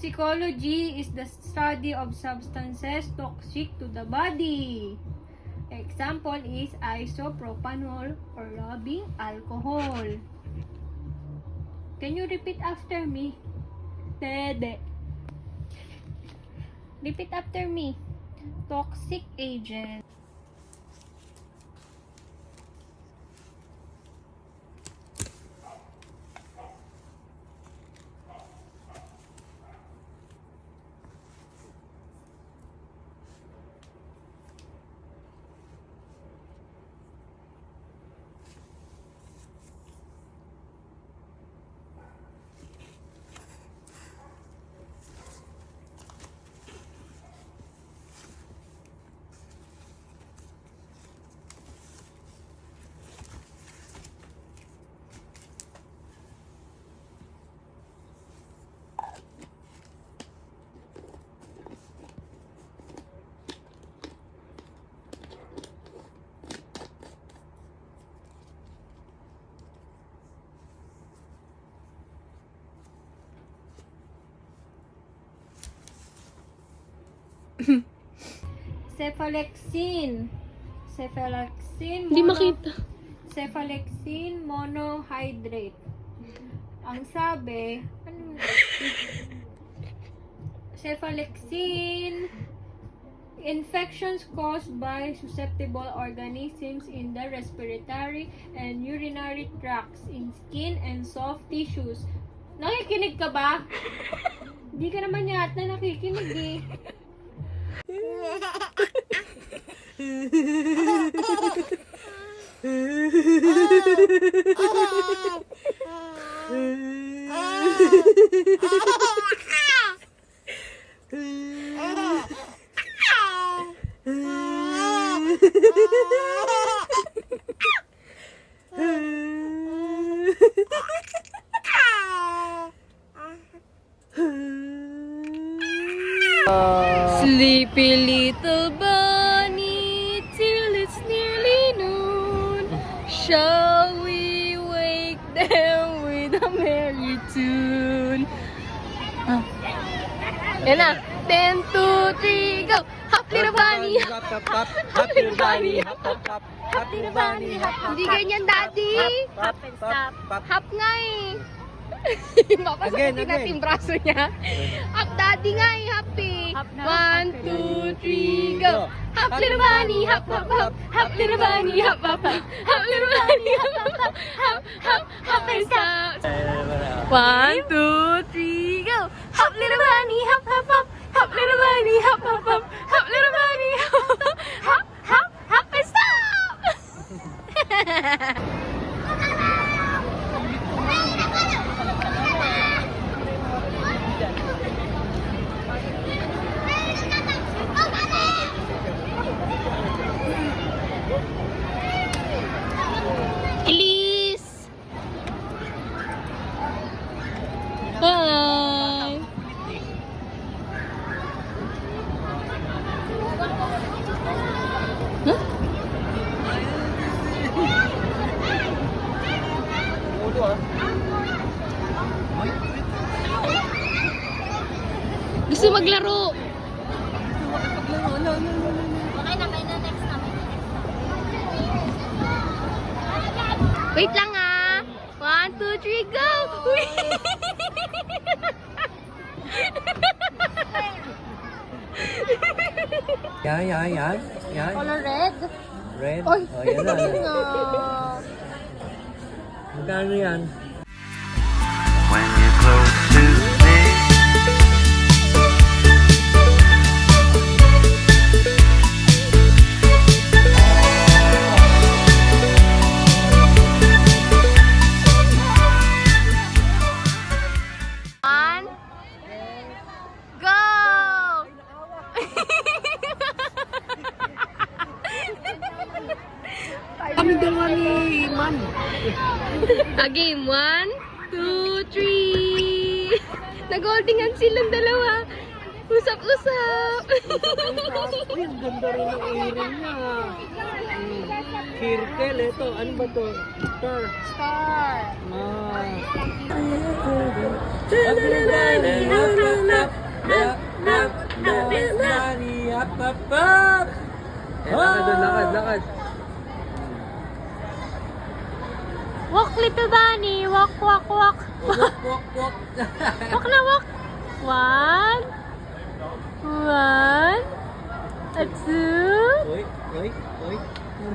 Toxicology is the study of substances toxic to the body. Example is isopropanol or rubbing alcohol. Can you repeat after me? Dede. Repeat after me. Toxic agent. Cephalexin. Hindi makita. Cephalexin monohydrate. Ang sabi, cephalexin, infections caused by susceptible organisms in the respiratory and urinary tracts, in skin and soft tissues. Nakikinig ka ba? Hindi ka naman yata nakikinig eh. Sleepy little bunny till it's nearly noon. Shall we wake them with a merry tune? Yan na. 10, 2, 3, go! Hop little bunny! Hop, hop little bunny! Hop, hop, hop! Hop little bunny! Hop, hop, Hindi ganyan, daddy. hop and stop! Hop nga eh! Mapasakitin natin yung braso niya. Hop daddy nga eh, happy! 1, 2, 3, go! Hop little bunny! Hop, hop, hop! Hop little bunny! Hop, hop, hop! Hop little bunny! Hop, hop, hop! Hop, hop, hop and stop! 1, 2, 3, go! Hop little bunny! Hop, hop, hop! Hop little bunny! Hop, hop, hop! Hop little bunny! Hop, hop, hop! Hop and stop! Elise! Hi! Huh? Gusto maglaro! Wait lang ah! 1, 2, 3, go! Yan. Color red? Red? Oy! Oh, yan na. Ah. Magkano yan? When you're close to me, One, go! Kami dalawa ni Man. Game 1, 2, 3. Nag-holdingan silang dalawa. Usap-usap. Uy, ang ganda rin ng earring niya. Circle, ito. Ano ba to? Star. Star. Ah. Lakad. Walk, little bunny. Walk, walk, walk. Walk. Walk na, walk. One. A two. Oy.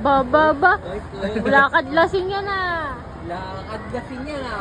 Ba. Oy. Lakad lasing yan ah. Lakad kasi niya na.